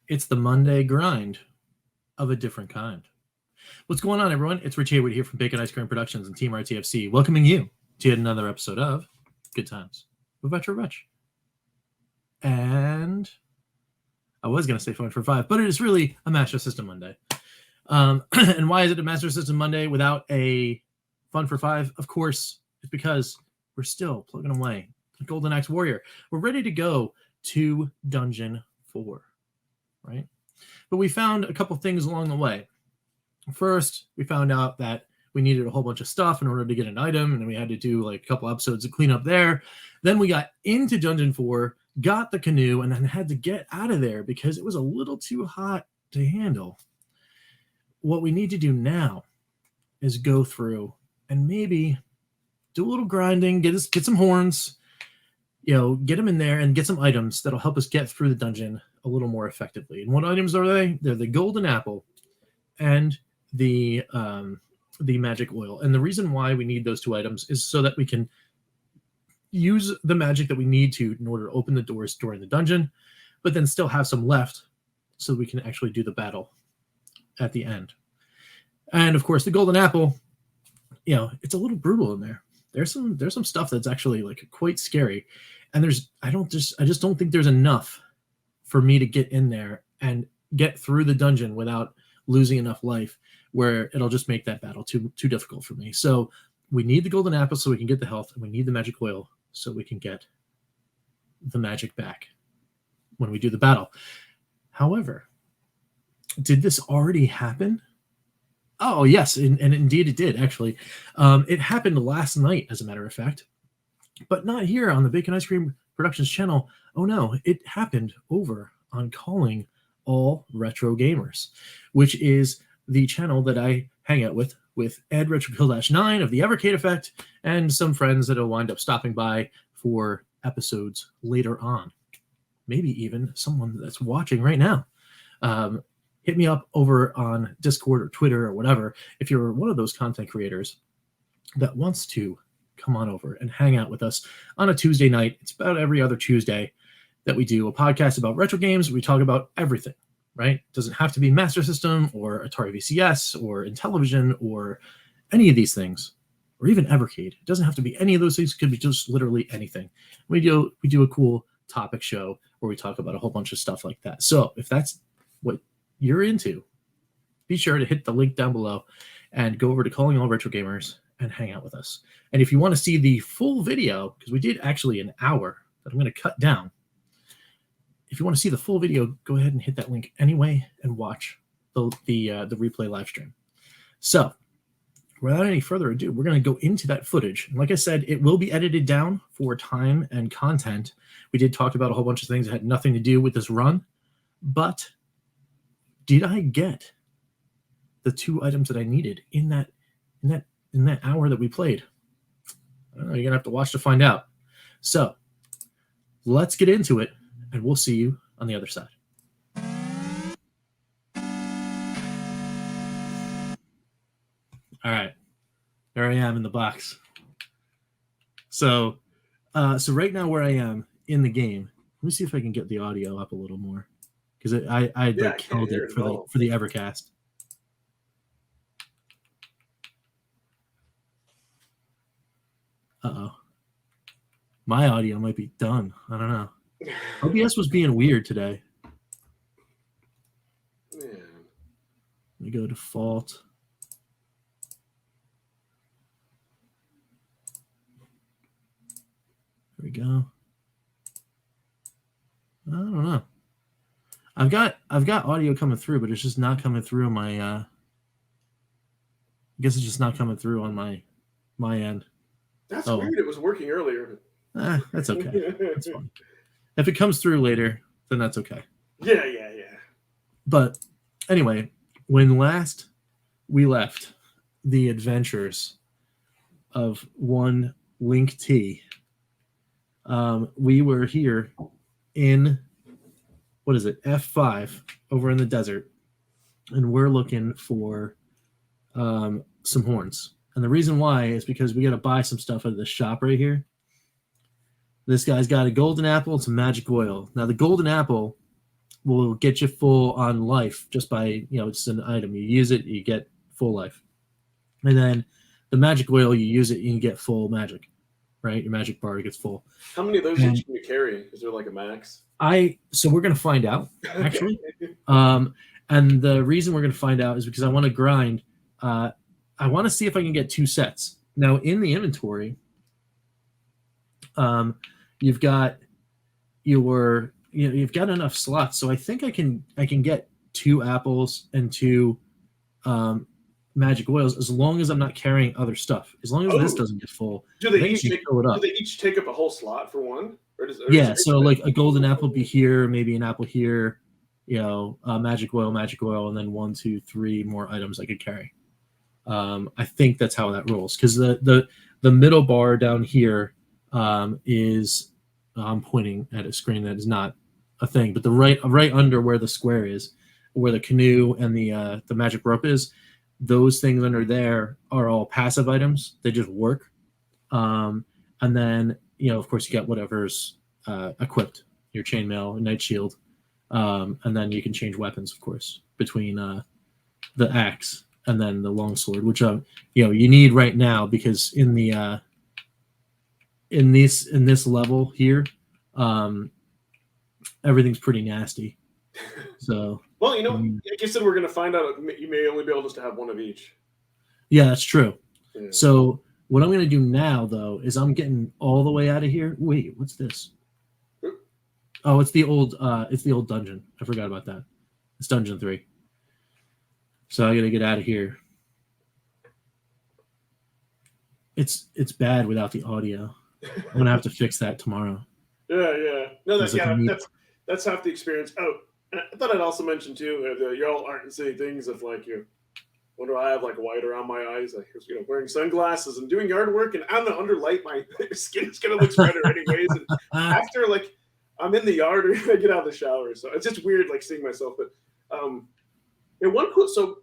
It's the Monday grind of a different kind. What's going on, everyone? It's Rich Haywood here from Bacon Ice Cream Productions and Team RTFC, welcoming you to yet another episode of Good Times with Retro Rich. And I was going to say Fun for Five, but it is really a Master System Monday. And why is it a Master System Monday without a Fun for Five? Of course, it's because we're still plugging away at Golden Axe Warrior. We're ready to go to Dungeon 4, right? But we found a couple things along the way. First, we found out that we needed a whole bunch of stuff in order to get an item, and then we had to do like a couple episodes to clean up there. Then we got into Dungeon 4, got the canoe, and then had to get out of there because it was a little too hot to handle. What we need to do now is go through and maybe do a little grinding, get some horns, get them in there and get some items that'll help us get through the dungeon a little more effectively. And what items are they? They're the golden apple and the magic oil. And the reason why we need those two items is so that we can use the magic that we need to in order to open the doors during the dungeon, but then still have some left so we can actually do the battle at the end. And of course, the golden apple, it's a little brutal in there. There's some stuff that's actually like quite scary, and I just don't think there's enough for me to get in there and get through the dungeon without losing enough life where it'll just make that battle too difficult for me. So we need the golden apple so we can get the health, and we need the magic oil so we can get the magic back when we do the battle. However, did this already happen? Oh, yes, and indeed it did, actually. It happened last night, as a matter of fact, but not here on the Bacon Ice Cream Productions channel. Oh, no, it happened over on Calling All Retro Gamers, which is the channel that I hang out with Ed Retropill-9 of the Evercade Effect and some friends that will wind up stopping by for episodes later on. Maybe even someone that's watching right now. Hit me up over on Discord or Twitter or whatever if you're one of those content creators that wants to come on over and hang out with us on a Tuesday night. It's about every other Tuesday that we do a podcast about retro games. We talk about everything, right? It doesn't have to be Master System or Atari VCS or Intellivision or any of these things, or even Evercade. It doesn't have to be any of those things. It could be just literally anything. We do a cool topic show where we talk about a whole bunch of stuff like that. So if that's what you're into, be sure to hit the link down below and go over to Calling All Retro Gamers and hang out with us. And if you want to see the full video, because we did actually an hour that I'm going to cut down, if you want to see the full video, go ahead and hit that link anyway and watch the replay live stream. So without any further ado, we're going to go into that footage. And like I said, it will be edited down for time and content. We did talk about a whole bunch of things that had nothing to do with this run, but did I get the two items that I needed in that hour that we played? I don't know, you're gonna have to watch to find out. So let's get into it, and we'll see you on the other side. All right, there I am in the box. So right now where I am in the game, let me see if I can get the audio up a little more, because I killed it for the Evercast. Uh-oh. My audio might be done. I don't know. OBS was being weird today. Man. Let me go default. There we go. I don't know. I've got audio coming through, but it's just not coming through on my I guess it's just not coming through on my end. That's weird. It was working earlier. That's okay. That's fine. If it comes through later, then that's okay. Yeah. But anyway, when last we left the adventures of one Link T, we were here in, what is it, F5 over in the desert, and we're looking for some horns. And the reason why is because we got to buy some stuff out of this shop right here. This guy's got a golden apple and some magic oil. Now, the golden apple will get you full on life just by, it's an item. You use it, you get full life. And then the magic oil, you use it, you get full magic, right? Your magic bar gets full. How many of those each can you carry? Is there like a max? So we're going to find out, actually. And the reason we're going to find out is because I want to grind. I want to see if I can get 2 sets. Now, in the inventory, you've got you've got enough slots, so I think I can get 2 apples and 2 magic oils as long as I'm not carrying other stuff. As long as this doesn't get full, do they each take up a whole slot for one? So like a golden apple be here, maybe an apple here, magic oil, and then 1, 2, 3 more items I could carry. I think that's how that rolls, because the middle bar down here is I'm pointing at a screen that is not a thing, but the right under where the square is, where the canoe and the magic rope is, those things under there are all passive items. They just work. And then, of course, you got whatever's equipped, your chainmail, night shield. And then you can change weapons, of course, between the axe and then the longsword, which you need right now, because in the in this level here, everything's pretty nasty. So well, like you said, we're going to find out you may only be able to have one of each. Yeah, that's true. Yeah. So what I'm going to do now, though, is I'm getting all the way out of here. Wait, what's this? Oh, it's the old dungeon. I forgot about that. It's dungeon 3. So I got to get out of here. It's bad without the audio. I'm going to have to fix that tomorrow. Yeah. No, that's half the experience. Oh, I thought I'd also mention too, y'all aren't saying things of like what do I have, like white around my eyes, like wearing sunglasses and doing yard work, and I'm under light, my skin is gonna look redder anyways. And after like I'm in the yard or I get out of the shower, so it's just weird like seeing myself. But so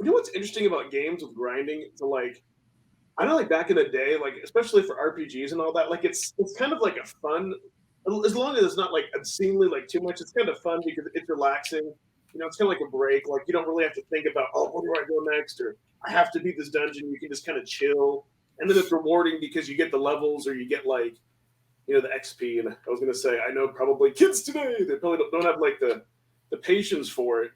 what's interesting about games with grinding? So like I know like back in the day, like especially for RPGs and all that, like it's kind of like a fun. As long as it's not like obscenely like too much, it's kind of fun because it's relaxing. It's kind of like a break. Like you don't really have to think about, what do I go next, or I have to beat this dungeon. You can just kind of chill, and then it's rewarding because you get the levels, or you get like, the XP. And I was gonna say, I know probably kids today they probably don't have like the patience for it.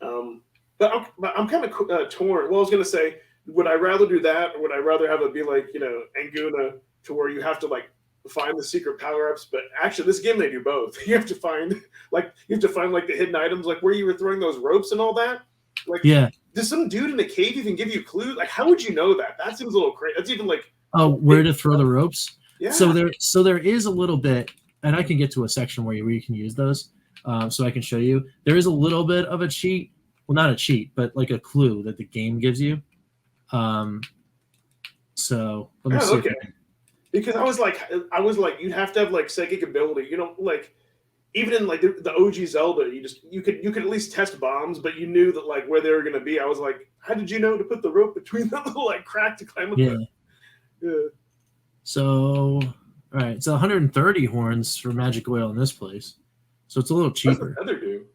But I'm kind of torn. Well, I was gonna say, would I rather do that, or would I rather have it be like Anguna, to where you have to like find the secret power-ups? But actually this game they do both. You have to find like the hidden items, like where you were throwing those ropes and all that. Like, yeah, does some dude in a cave even give you clues? Like, how would you know that? That seems a little crazy. That's even like where to throw the ropes. Yeah. So there is a little bit, and I can get to a section where you can use those. So I can show you. There is a little bit of a cheat. Well, not a cheat, but like a clue that the game gives you. So let me see. Okay. Because I was like, you'd have to have like psychic ability, like even in like the OG Zelda, you could at least test bombs, but you knew that like where they were gonna be. I was like, how did you know to put the rope between that little like crack to climb up? Yeah. Yeah. So, all right, it's 130 horns for magic oil in this place, so it's a little cheaper. What does the feather do?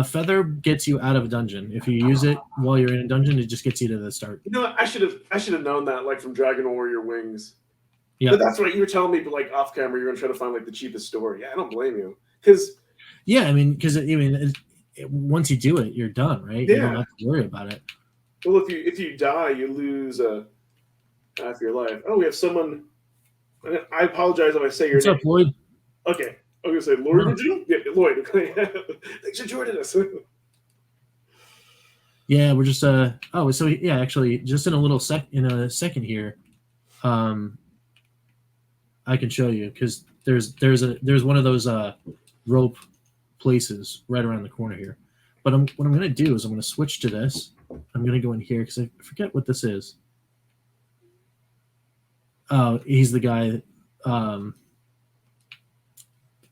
Feather gets you out of a dungeon. If you use it while you're in a dungeon, it just gets you to the start. I should have known that, like from Dragon Warrior Wings. Yeah, but that's what you were telling me. But like off camera, you're gonna try to find like the cheapest store. Yeah, I don't blame you. Because once you do it, you're done, right? Yeah. You don't have to worry about it. Well, if you die, you lose half your life. Oh, we have someone. I apologize if I say your What's name. What's up, Lloyd? Okay, I'm gonna say Lloyd. Yeah, Lloyd. Thanks for joining us. Yeah, we're just actually, just in a second here, I can show you, because there's one of those rope places right around the corner here. But what I'm going to do is I'm going to switch to this. I'm going to go in here because I forget what this is. Oh, he's the guy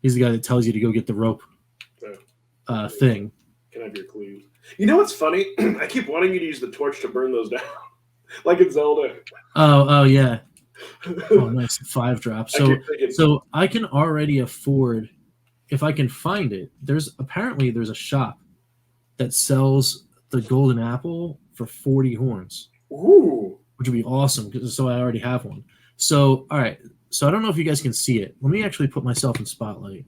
that tells you to go get the rope thing. Can I have your clues? You know what's funny? I keep wanting you to use the torch to burn those down, like in Zelda. Oh yeah. Oh, nice 5 drops. So I can already afford if I can find it, there's a shop that sells the golden apple for 40 horns. Ooh. Which would be awesome, so I already have one. So, all right. So I don't know if you guys can see it. Let me actually put myself in spotlight.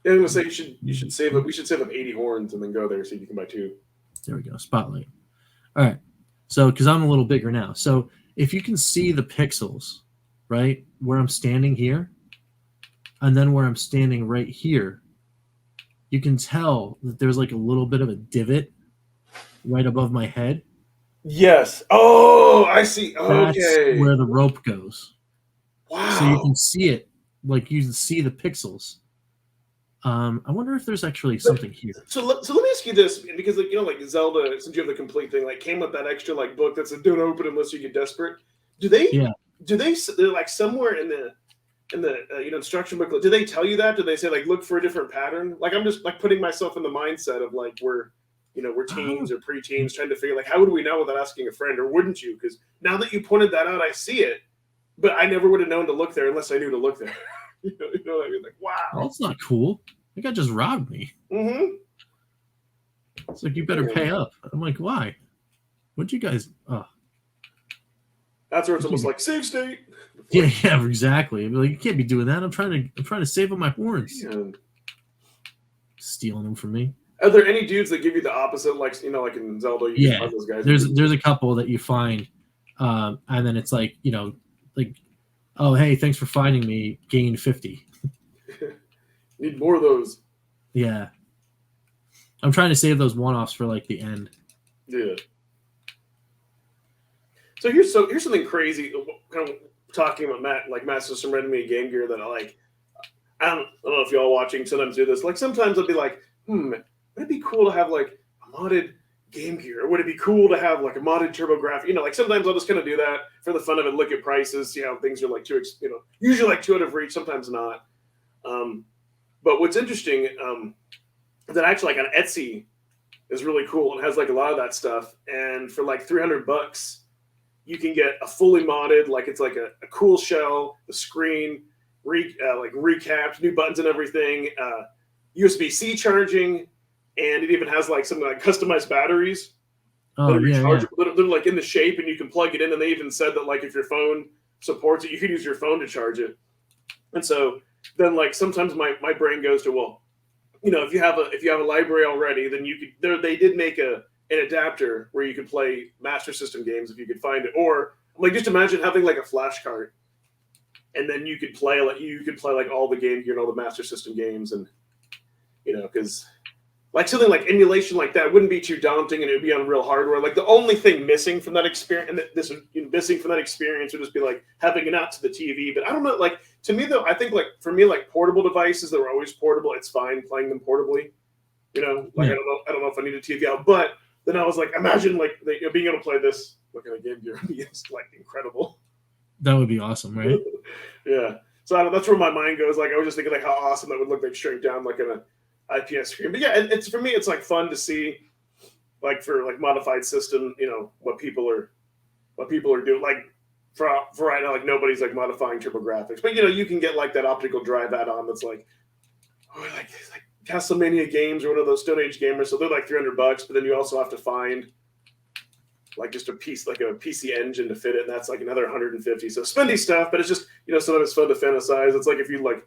Yeah, I'm gonna say you should save up. We should save up 80 horns and then go there so you can buy 2. There we go. Spotlight. All right. So, because I'm a little bigger now. So, if you can see the pixels, right, where I'm standing here, and then where I'm standing right here, you can tell that there's like a little bit of a divot right above my head. Yes. Oh, I see. That's Okay. where the rope goes. Wow. So you can see it, like you can see the pixels. I wonder if there's actually something here. So let me ask you this, because like, like Zelda, since you have the complete thing, like came with that extra like book that said don't open unless you get desperate. Do they? Yeah. They're like somewhere in the instruction booklet? Do they tell you that? Do they say like look for a different pattern? Like I'm just like putting myself in the mindset of like we're teens or preteens trying to figure like how would we know without asking a friend, or wouldn't you? Because now that you pointed that out, I see it, but I never would have known to look there unless I knew to look there. you know what I mean? Like wow, that's not cool. The guy just robbed me. Mm-hmm. It's like you better pay up. I'm like, why? What'd you guys? Oh. That's where it's almost like save state. Yeah, exactly. I'm like, you can't be doing that. I'm trying to save up my horns. Yeah. Stealing them from me. Are there any dudes that give you the opposite, like like in Zelda? You find those guys. There's a couple that you find, and then it's like like, oh hey, thanks for finding me. Gain 50. Need more of those. Yeah. I'm trying to save those one-offs for like the end. Yeah. So here's something crazy. Kind of talking about Master System Red Me Game Gear that I like. I don't know if y'all watching sometimes do this. Like sometimes I'll be like, would it be cool to have like a modded Game Gear? Or would it be cool to have like a modded TurboGrafx? Like sometimes I'll just kind of do that for the fun of it. Look at prices, see how things are like usually like too out of reach, sometimes not. But what's interesting that actually like on Etsy is really cool and has like a lot of that stuff. And for like $300, you can get a fully modded, like it's like a cool shell, the screen, like recapped, new buttons and everything, USB-C charging, and it even has like some like customized batteries. Oh yeah. They're like in the shape, and you can plug it in. And they even said that like if your phone supports it, you could use your phone to charge it. And so then like sometimes my brain goes to, well, if you have a library already, then you could. They did make an adapter where you could play Master System games if you could find it, or like just imagine having like a flash card, and then you could play like all the Game Gear and all the Master System games, and because like something like emulation like that wouldn't be too daunting, and it would be on real hardware. Like the only thing missing from that experience, and missing from that experience would just be like having it out to the TV. But I don't know, like to me though, I think like for me like portable devices that were always portable, it's fine playing them portably. I don't know if I need a TV out, but then I was like, imagine like being able to play this like on a Game Gear would be like incredible. That would be awesome, right? Yeah. So that's where my mind goes. Like I was just thinking like how awesome that would look like straight down like in a IPS screen. But yeah, it's for me, it's like fun to see, like for like modified system, what people are doing. Like for right now, like nobody's like modifying TurboGrafx, but you can get like that optical drive add-on that's like Castlevania games or one of those Stone Age gamers. So they're like $300, but then you also have to find like just a piece, like a PC engine to fit it, and that's like another 150. So spendy stuff, but it's just sometimes it's fun to fantasize. It's like if you like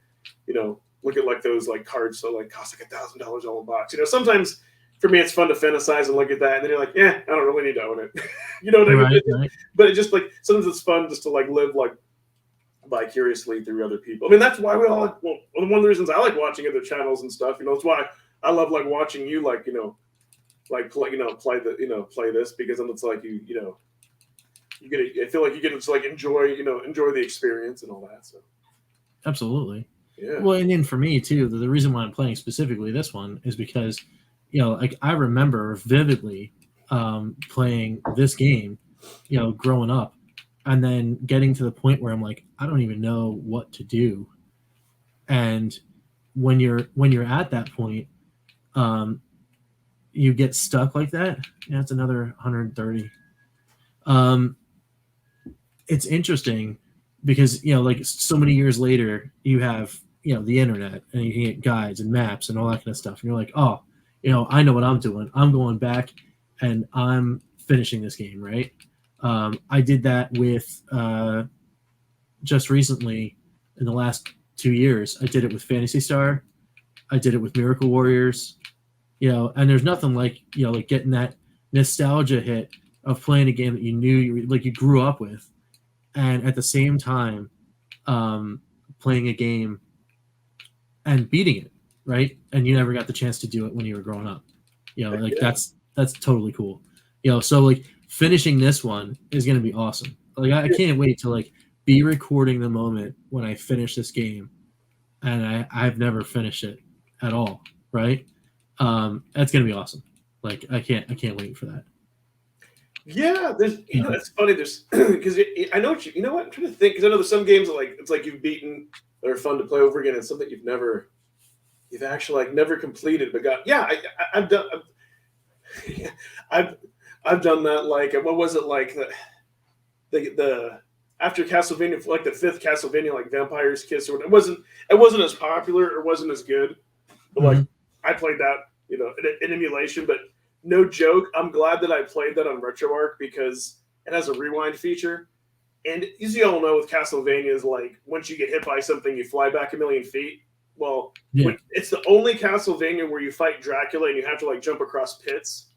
look at like those like cards that like cost like $1,000 all in box. Sometimes for me it's fun to fantasize and look at that, and then you're like, I don't really need to own it. You know what I mean? Right. But it just like sometimes it's fun just to like live like vicariously through other people. I mean, that's why we all like. Well, one of the reasons I like watching other channels and stuff. It's why I love like watching you like like play this, because then it's like you get I feel like you get to like enjoy the experience and all that. So absolutely. Yeah. Well, and then for me too, the reason why I'm playing specifically this one is because, like I remember vividly playing this game, growing up, and then getting to the point where I'm like, I don't even know what to do. And when you're at that point, you get stuck like that. Yeah, it's another 130. It's interesting because like so many years later, you have the internet, and you can get guides and maps and all that kind of stuff. And you're like, oh, I know what I'm doing. I'm going back and I'm finishing this game, right? I did that with just recently in the last 2 years. I did it with Phantasy Star. I did it with Miracle Warriors. And there's nothing like like getting that nostalgia hit of playing a game that you knew you grew up with, and at the same time playing a game and beating it, right? And you never got the chance to do it when you were growing up. That's totally cool. So like finishing this one is going to be awesome. Like I can't wait to like be recording the moment when I finish this game, and I've never finished it at all, right? That's going to be awesome. Like I can't wait for that. Yeah, there's it's funny. There's because I know what I'm trying to think, because I know there's some games that like it's like you've beaten that are fun to play over again, and something you've actually like never completed but got. Yeah, I've done. I've done that. Like what was it like the after Castlevania, like the 5th Castlevania, like Vampire's Kiss, or it wasn't as popular or wasn't as good, but like I played that in emulation, but. No joke, I'm glad that I played that on RetroArch because it has a rewind feature. And as you all know with Castlevania is like, once you get hit by something, you fly back 1,000,000 feet. Well, it's the only Castlevania where you fight Dracula and you have to like jump across pits.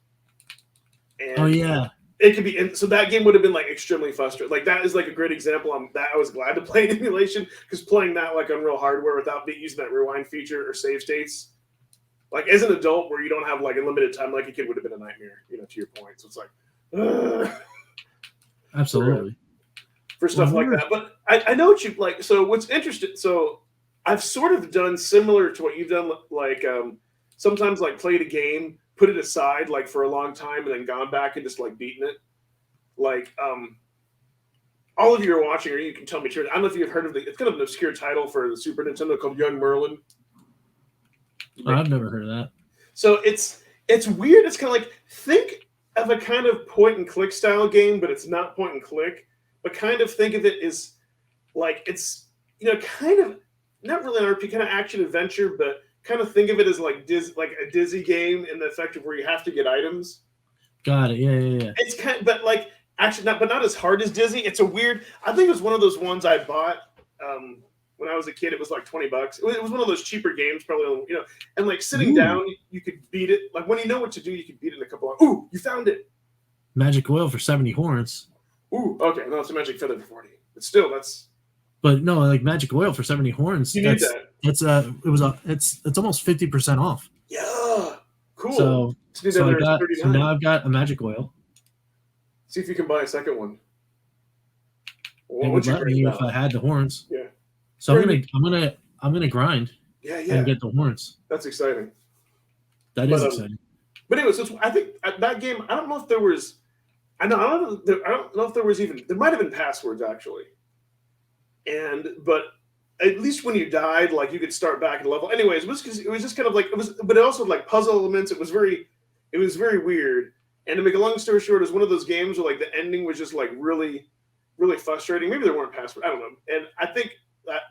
And it could be, so that game would have been like extremely frustrating. Like that is like a great example on that. I was glad to play in emulation because playing that like on real hardware without using that rewind feature or save states, like as an adult where you don't have like a limited time, like a kid would have been a nightmare, to your point. So it's like, absolutely for stuff like that. But I know what you like. So what's interesting. So I've sort of done similar to what you've done. Like sometimes like played a game, put it aside like for a long time, and then gone back and just like beaten it. Like all of you are watching, or you can tell me. I don't know if you've heard of it's kind of an obscure title for the Super Nintendo called Young Merlin. I've never heard of that. So it's weird. It's kind of like, think of a kind of point and click style game, but it's not point and click. But kind of think of it as like it's kind of not really an RPG, kind of action adventure, but kind of think of it as like a Dizzy game in the effect of where you have to get items. Got it. Yeah. It's kind of, but like actually not as hard as Dizzy. It's a weird. I think it was one of those ones I bought. When I was a kid, it was like $20. It was one of those cheaper games, probably, and like sitting down, you could beat it. Like when you know what to do, you could beat it in a couple of, ooh, you found it. Magic oil for 70 horns. Ooh, okay. No, it's a magic feather for 40. But still, that's. But no, like magic oil for 70 horns. You need that. It's almost 50% off. Yeah. Cool. So now I've got a magic oil. See if you can buy a second one. It would let me if I had the horns. Yeah. So I'm gonna grind. Yeah. And get the horns. That's exciting. That is exciting. But anyway, so I think that game. I don't know if there was. I don't know if there was even. There might have been passwords actually. But at least when you died, like you could start back at level. Anyways, it was just kind of like it was, but it also had like puzzle elements. It was very weird. And to make a long story short, it was one of those games where like the ending was just like really, really frustrating. Maybe there weren't passwords. I don't know. And I think.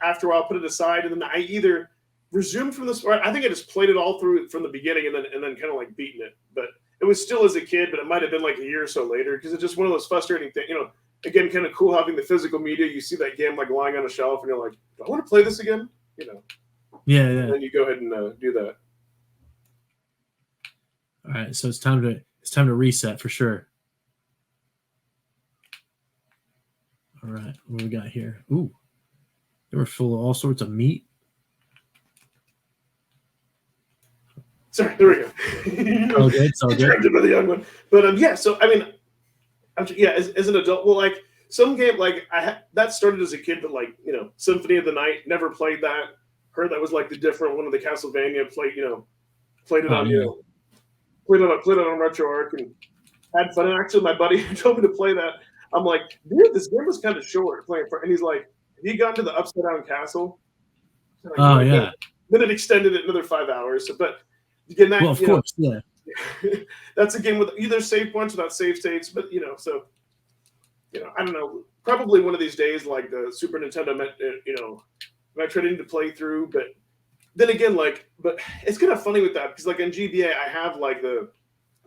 After a while, put it aside, and then I either resumed from this. Or I think I just played it all through from the beginning, and then kind of like beaten it. But it was still as a kid, but it might have been like a year or so later because it's just one of those frustrating things. Again, kind of cool having the physical media. You see that game like lying on a shelf, and you're like, "Do I want to play this again?" Yeah. And then you go ahead and do that. All right, so it's time to reset for sure. All right, what do we got here? Ooh. They were full of all sorts of meat. Sorry, there we go. So good. By the young one, but yeah. So I mean, as an adult, well, like some game, like that started as a kid, but like Symphony of the Night, never played that. Heard that was like the different one of the Castlevania. Played it on played it on RetroArch and had fun. And actually, my buddy told me to play that. I'm like, dude, this game was kind of short. And he's like. Have you gotten to the Upside Down Castle? Like, yeah. Then it extended it another 5 hours. But again, that, of course, yeah. That's a game with either save points without save states. But so I don't know. Probably one of these days, like the Super Nintendo, I tried to play through, but then again, like, but it's kind of funny with that because like in GBA, I have like the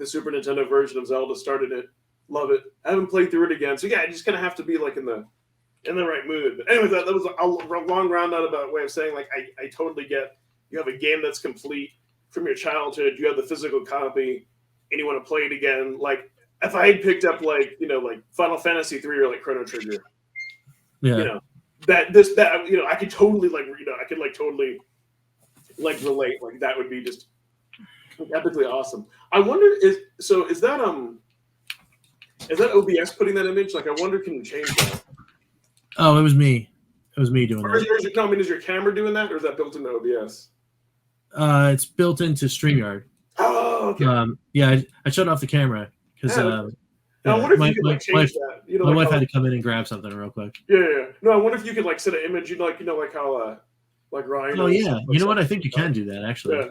Super Nintendo version of Zelda, started it, love it. I haven't played through it again, so yeah, I just kind of have to be like in the right mood. But anyway, that was a long roundabout way of saying like I totally get you have a game that's complete from your childhood, you have the physical copy, and you want to play it again. Like if I had picked up like like Final Fantasy 3 or like Chrono Trigger, that I could totally like I could like totally like relate. Like that would be just epically awesome. I wonder is that OBS putting that image? Like I wonder, can you change that? Oh, it was me. It was me doing that. Is your camera doing that, or is that built into OBS? It's built into StreamYard. Oh, okay. Yeah, I shut off the camera because I wonder if you could like change that. My wife had to come in and grab something real quick. Yeah. No, I wonder if you could like set an image. Like how like Ryan. Oh yeah, you know what? I think you can do that actually. Yeah.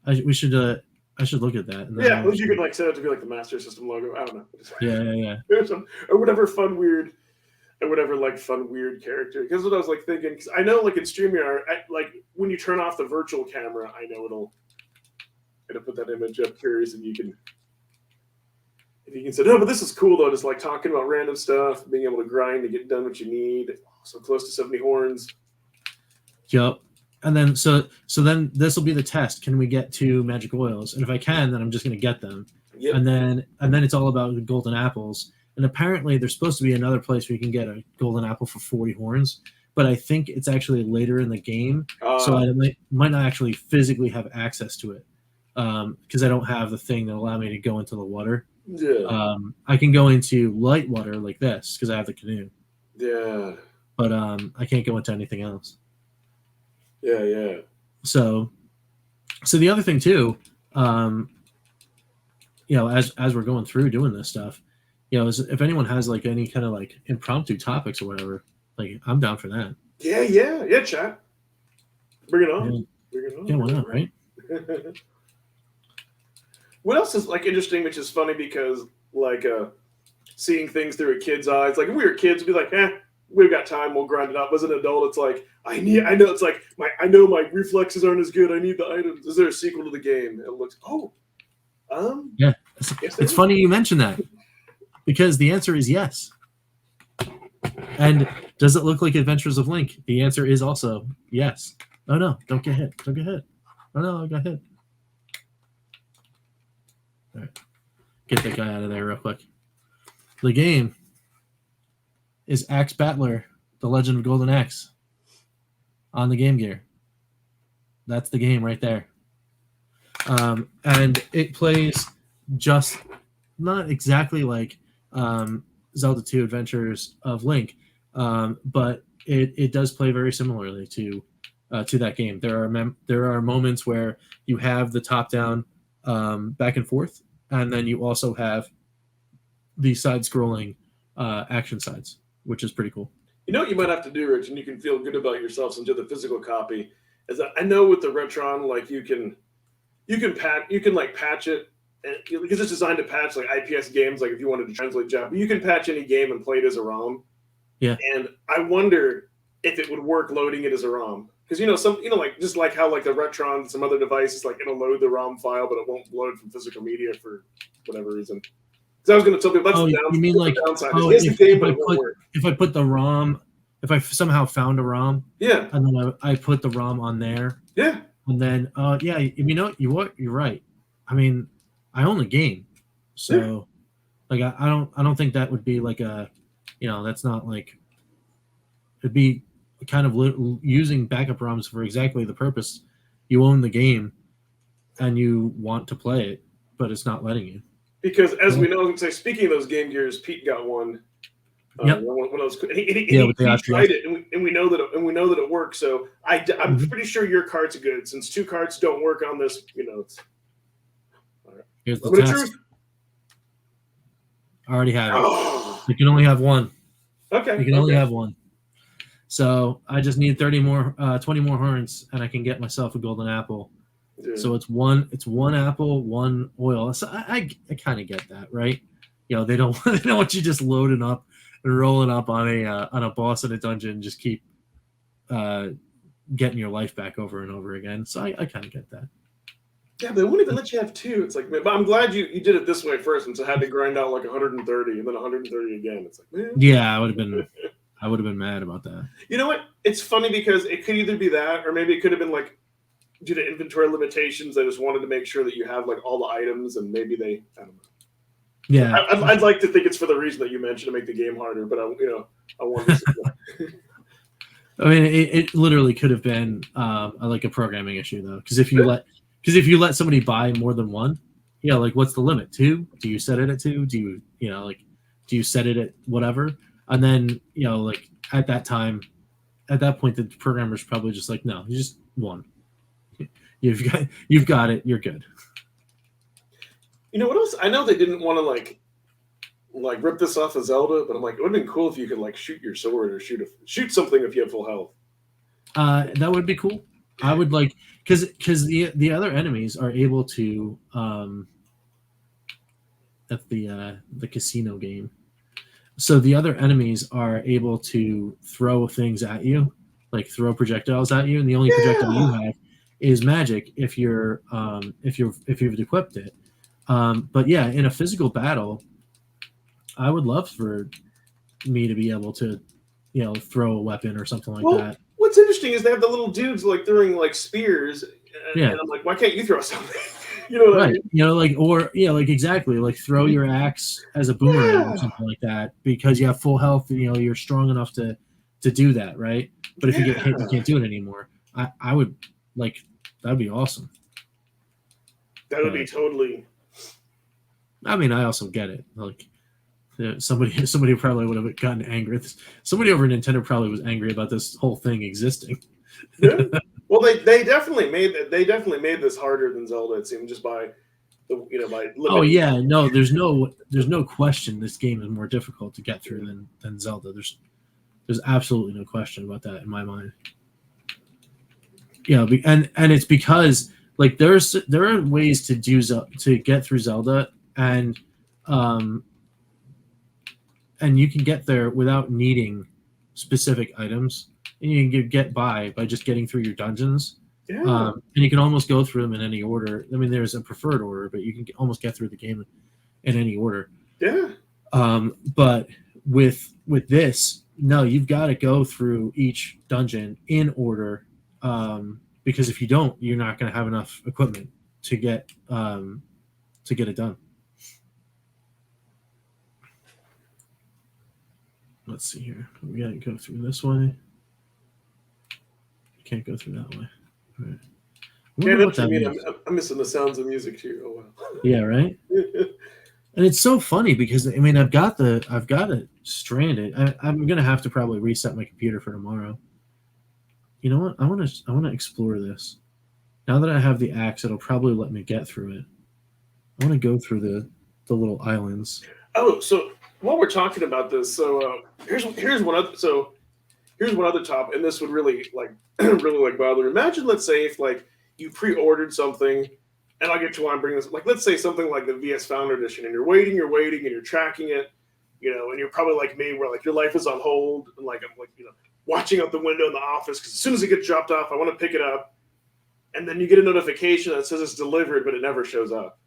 I should look at that. Yeah, if you could like set it to be like the Master System logo. I don't know. Yeah. Or whatever fun weird character. Because what I was like thinking, because I know like in StreamYard, like when you turn off the virtual camera, I know it'll put that image up. Curious if you can say, no, but this is cool though. Just like talking about random stuff, being able to grind to get done what you need. So close to 70 horns. Yep. And then so then this will be the test. Can we get to magic oils? And if I can, then I'm just going to get them. Yep. And then it's all about the golden apples. And apparently there's supposed to be another place where you can get a golden apple for 40 horns, but I think it's actually later in the game, so I might not actually physically have access to it because I don't have the thing that allow me to go into the water. Yeah. I can go into light water like this because I have the canoe. Yeah. But I can't go into anything else. Yeah. So the other thing too, as we're going through doing this stuff, is if anyone has like any kind of like impromptu topics or whatever, like I'm down for that. Yeah, chat. Bring it on. Yeah, why not, right? What else is like interesting, which is funny because like seeing things through a kid's eyes. Like if we were kids, we'd be like, we've got time, we'll grind it out. As an adult, it's like I know it's like I know my reflexes aren't as good. I need the items. Is there a sequel to the game? It looks yeah. It's funny you mentioned that because the answer is yes. And does it look like Adventures of Link? The answer is also yes. Oh no, don't get hit. Oh no, I got hit. All right. Get that guy out of there real quick. The game is Axe Battler, The Legend of Golden Axe on the Game Gear. That's the game right there. And it plays just not exactly like Zelda 2 Adventures of Link, but it does play very similarly to that game. There are moments where you have the top-down back and forth, and then you also have the side-scrolling action sides, which is pretty cool. You know what you might have to do, Rich, and you can feel good about yourself since you have the physical copy, is that I know with the Retron, like you can patch it, and because it's designed to patch like IPS games, like if you wanted to translate Japanese, you can patch any game and play it as a ROM. Yeah. And I wonder if it would work loading it as a ROM. Because like just like how like the Retron, some other devices, like it'll load the ROM file, but it won't load from physical media for whatever reason. Because I was going to tell people that's the downside. You mean like if I put the ROM, if I somehow found a ROM, yeah, and then I put the ROM on there, yeah, and then you're right. I mean, I own the game, so like I don't think that would be like a, that's not like, it'd be kind of using backup ROMs for exactly the purpose. You own the game, and you want to play it, but it's not letting you. Because as we know, speaking of those Game Gears, Pete got one. Yep. One of those, he tried it, and we know that it works. So I'm pretty sure your card's good. Since two cards don't work on this, it's. All right. Here's the test. I already have it. You can only have one. Okay. You can only have one. So I just need 20 more horns, and I can get myself a golden apple. Yeah. So it's one apple, one oil. So I kind of get that, right? They don't want you just loading up and rolling up on a boss in a dungeon. Just keep getting your life back over and over again. So I kind of get that. Yeah, they won't even let you have 2. It's like, but I'm glad you did it this way first, and so had to grind out like 130 and then 130 again. It's like, man. Yeah, I would have been mad about that. You know what? It's funny because it could either be that, or maybe it could have been like due to inventory limitations. They just wanted to make sure that you have like all the items, and maybe they, I don't know. Yeah, I'd like to think it's for the reason that you mentioned to make the game harder, but I wanted to. I mean, it literally could have been like a programming issue though, because if you let somebody buy more than one, like what's the limit? 2? Do you set it at 2? Do you set it at whatever? And then like at that point, the programmer's probably just like, no, you just 1. You've got it. You're good. You know what else? I know they didn't want to like rip this off of Zelda, but I'm like, it would have been cool if you could like shoot your sword or shoot something if you have full health. That would be cool. I would like because the other enemies are able to at the casino game. So the other enemies are able to throw things at you, like throw projectiles at you, and the only projectile you have is magic if you've equipped it. But yeah, in a physical battle, I would love for me to be able to, throw a weapon or something like that. What's interesting is they have the little dudes like throwing like spears, and I'm like, why can't you throw something? You know what I mean? Exactly, like throw your axe as a boomerang or something like that, because you have full health. You're strong enough to do that, right? But if you get hit, you can't do it anymore. I would like that'd be awesome. That would be totally. I mean, I also get it. Like somebody probably would have gotten angry. Somebody over Nintendo probably was angry about this whole thing existing. Yeah. Well, they definitely made this harder than Zelda. It seemed just by by limiting. Oh yeah, no, there's no question this game is more difficult to get through than Zelda. There's absolutely no question about that in my mind. And it's because like there are ways to get through Zelda, and you can get there without needing specific items, and you can get by just getting through your dungeons. Yeah. And you can almost go through them in any order. I mean, there's a preferred order, but you can almost get through the game in any order. Yeah. But with this, no, you've got to go through each dungeon in order, because if you don't, you're not going to have enough equipment to get it done. Let's see here. We got to go through this way. You can't go through that way. All right. Yeah, that's what I mean. I'm missing the sounds of music too. Oh wow. Yeah, right. And it's so funny because I mean I've got it stranded. I'm gonna have to probably reset my computer for tomorrow. You know what? I want to explore this. Now that I have the axe, it'll probably let me get through it. I want to go through the little islands. Oh, so while we're talking about this, so here's one other top, and this would really really bother. Imagine, let's say, if like you pre-ordered something, and I'll get to why I'm bringing this. Like, let's say something like the VS Founder Edition, and you're waiting, and you're tracking it, and you're probably like me, where like your life is on hold, and like I'm like watching out the window in the office because as soon as it gets dropped off, I want to pick it up, and then you get a notification that says it's delivered, but it never shows up.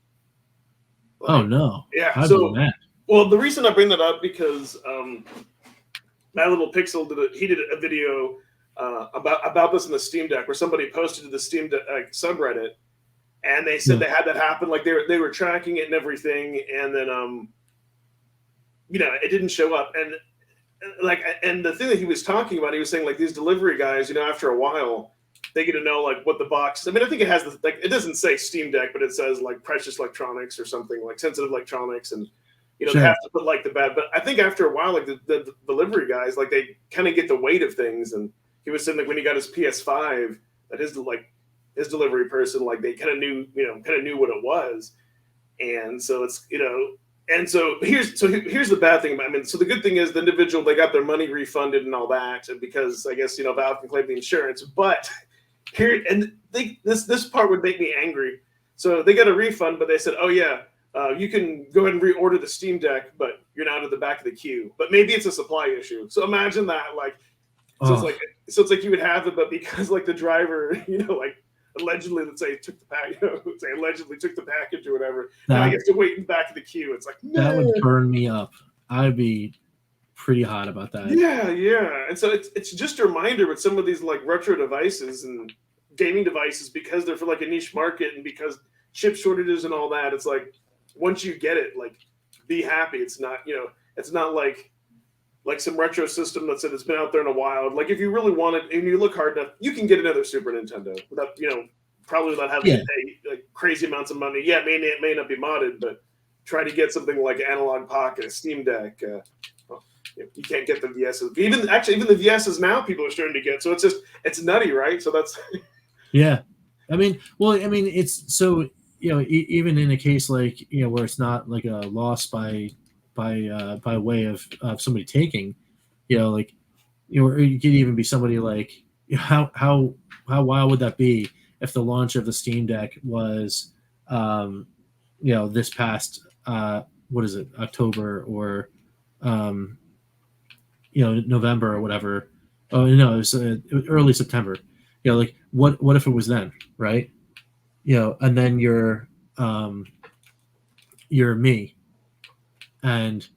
Like, oh no! Yeah. So, well, the reason I bring that up because my little Pixel did a video about this in the Steam Deck, where somebody posted to the Steam Deck subreddit, and they said they had that happen. Like they were tracking it and everything, and then it didn't show up. And the thing that he was talking about, he was saying like these delivery guys, after a while, they get to know like what the box. I mean, I think it has it doesn't say Steam Deck, but it says like precious electronics or something, like sensitive electronics, and sure. They have to put like the bad. But I think after a while, like the delivery guys, like they kind of get the weight of things. And he was saying like when he got his PS5, that his delivery person, like they kind of knew what it was. And so it's and so here's the bad thing about. I mean, so the good thing is the individual, they got their money refunded and all that, because I guess Valve can claim the insurance. But here, and this part would make me angry. So they got a refund, but they said, oh yeah, you can go ahead and reorder the Steam Deck, but you're now to the back of the queue. But maybe it's a supply issue. So imagine that, like, so it's like so it's like you would have it, but because like the driver, like allegedly, let's say took the pack, let's say allegedly took the package or whatever, now you have to wait in the back of the queue. It's like, that would burn me up. I'd be pretty hot about that. Yeah. And so it's just a reminder with some of these like retro devices and gaming devices, because they're for like a niche market and because chip shortages and all that, it's like once you get it, like be happy. It's not, it's not like some retro system that said it's been out there in a while. Like if you really want it and you look hard enough, you can get another Super Nintendo without, probably without having to pay like crazy amounts of money. Yeah, it may not be modded, but try to get something like an Analog Pocket, a Steam Deck. You can't get the VSs. Even the VSs now people are starting to get. So it's nutty, right? So that's yeah. I mean, it's so even in a case like where it's not like a loss by way of somebody taking, or it could even be somebody like how wild would that be if the launch of the Steam Deck was this past what is it, October or November or whatever. Oh no, it was early September. Like what if it was then, right? And then you're me, and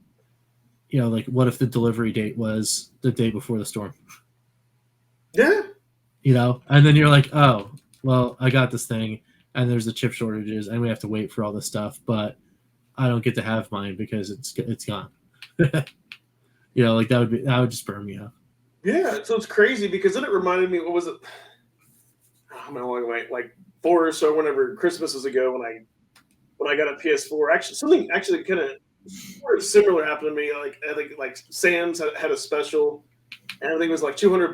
like what if the delivery date was the day before the storm? Yeah. And then you're like, oh well, I got this thing, and there's the chip shortages, and we have to wait for all this stuff, but I don't get to have mine because it's gone. Like that would just burn me up. Yeah, so it's crazy because then it reminded me, what was it? How long away? Like 4 or so, whenever Christmases ago, when I got a PS4. Actually, something kind of similar happened to me. Like I think like Sam's had a special, and I think it was like $200,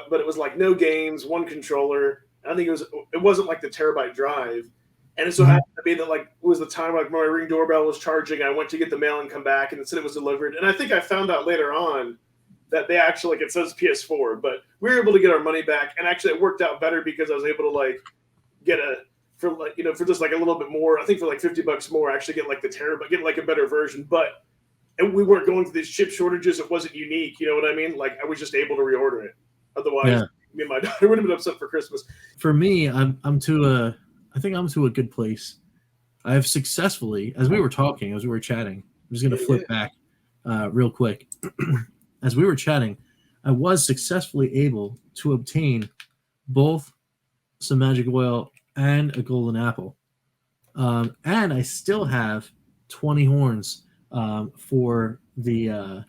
but it was like no games, one controller. I think it wasn't like the terabyte drive. And it so happened to be that like it was the time like my Ring doorbell was charging. I went to get the mail and come back, and it said it was delivered. And I think I found out later on that they actually like it says PS4, but we were able to get our money back. And actually, it worked out better because I was able to like get for just like a little bit more. I think for like $50 more, actually get like the terabyte, get like a better version. But we weren't going through these chip shortages. It wasn't unique. You know what I mean? Like I was just able to reorder it. Otherwise, me and my daughter would have been upset for Christmas. For me, I'm to a good place. I have successfully, as we were chatting, I'm just going to flip back real quick. As we were chatting, I was successfully able to obtain both some magic oil and a golden apple. And I still have 20 horns for the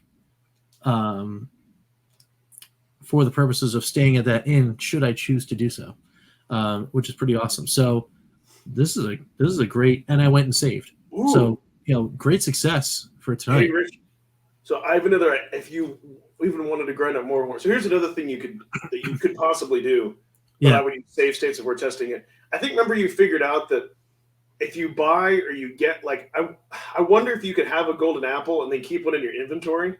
purposes of staying at that inn, should I choose to do so, which is pretty awesome. So this is a great, and I went and saved. Ooh. So great success for tonight. Hey, Rich, so I have another. If you even wanted to grind up more horns, so here's another thing you could possibly do. But I would use save states if we're testing it. I think remember you figured out that if you buy or you get like I wonder if you could have a golden apple and then keep one in your inventory.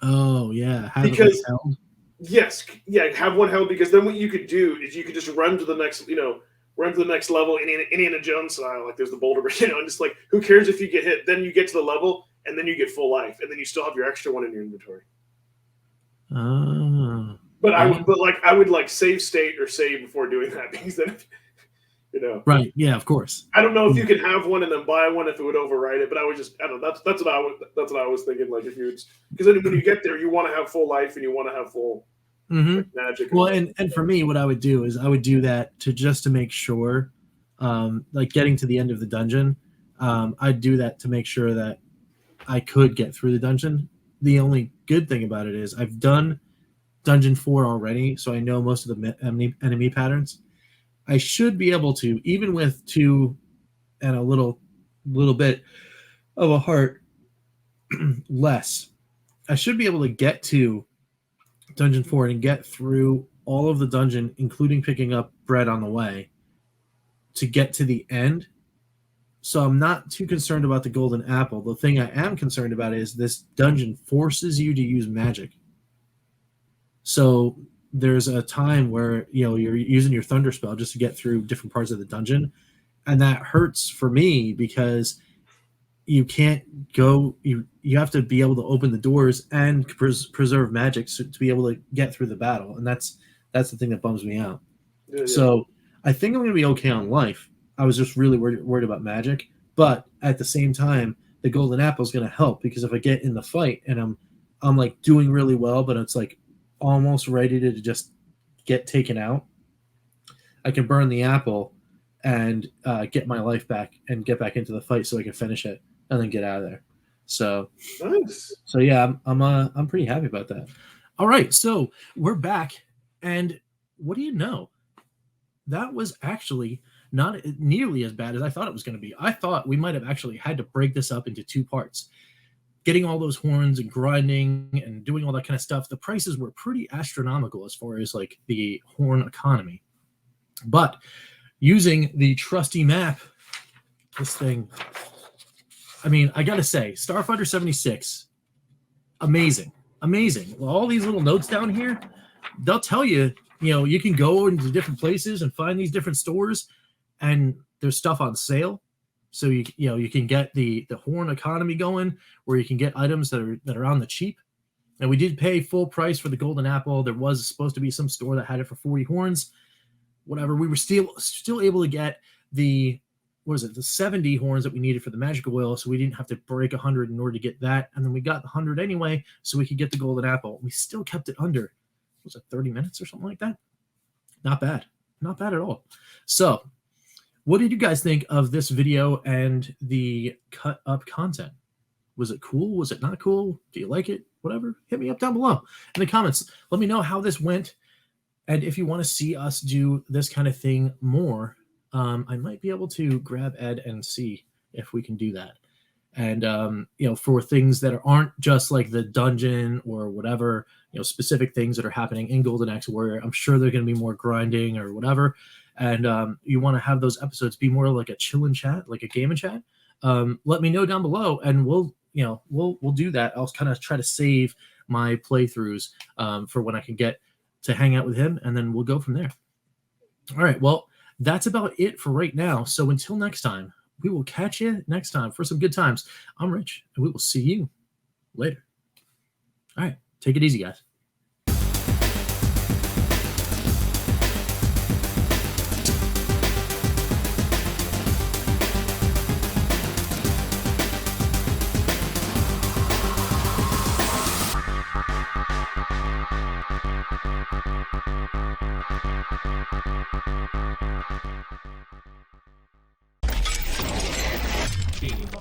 Oh yeah, because yes, yeah, have one held, because then what you could do is you could just run to the next level, Indiana Jones style. Like there's the boulder, and just like who cares if you get hit? Then you get to the level and then you get full life, and then you still have your extra one in your inventory. But I would like save state or save before doing that, because then Right. Yeah, of course. I don't know if you can have one and then buy one if it would override it, but I don't know. That's what I was thinking. Like if you, because then when you get there, you want to have full life and you want to have full like, magic. Well, and for me, what I would do is I would do that to make sure, like getting to the end of the dungeon, I'd do that to make sure that I could get through the dungeon. The only good thing about it is I've done Dungeon 4 already, so I know most of the enemy patterns. I should be able to, even with 2 and a little bit of a heart less, I should be able to get to Dungeon 4 and get through all of the dungeon, including picking up bread on the way, to get to the end. So I'm not too concerned about the golden apple. The thing I am concerned about is this dungeon forces you to use magic. So there's a time where you're using your thunder spell just to get through different parts of the dungeon, and that hurts for me because you can't go. You have to be able to open the doors and preserve magic to be able to get through the battle, and that's the thing that bums me out. Yeah. So I think I'm going to be okay on life. I was just really worried about magic, but at the same time, the golden apple is going to help, because if I get in the fight and I'm like doing really well, but it's like almost ready to just get taken out, I can burn the apple and get my life back and get back into the fight so I can finish it and then get out of there. So nice. So yeah, I'm pretty happy about that. All right, so we're back, and what do you know? That was actually not nearly as bad as I thought it was going to be. I thought we might have actually had to break this up into 2 parts. Getting all those horns and grinding and doing all that kind of stuff, the prices were pretty astronomical as far as like the horn economy. But using the trusty map, this thing, I mean, I got to say, Starfighter 76, amazing. All these little notes down here, they'll tell you, you can go into different places and find these different stores, and there's stuff on sale. So you can get the horn economy going, where you can get items that are on the cheap. And we did pay full price for the golden apple. There was supposed to be some store that had it for 40 horns. Whatever, we were still able to get the 70 horns that we needed for the magical wheel, so we didn't have to break 100 in order to get that. And then we got the 100 anyway, so we could get the golden apple. We still kept it under, was it 30 minutes or something like that? Not bad at all. So what did you guys think of this video and the cut up content? Was it cool? Was it not cool? Do you like it? Whatever, hit me up down below in the comments. Let me know how this went, and if you want to see us do this kind of thing more, I might be able to grab Ed and see if we can do that. And for things that aren't just like the dungeon or whatever, specific things that are happening in Golden Axe Warrior, I'm sure they're going to be more grinding or whatever. And you want to have those episodes be more like a chill and chat, like a game and chat. Let me know down below, and we'll do that. I'll kind of try to save my playthroughs for when I can get to hang out with him, and then we'll go from there. All right, well, that's about it for right now. So until next time, we will catch you next time for some good times. I'm Rich, and we will see you later. All right, take it easy, guys.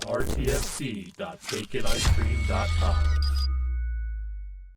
RTFC.baconicecream.com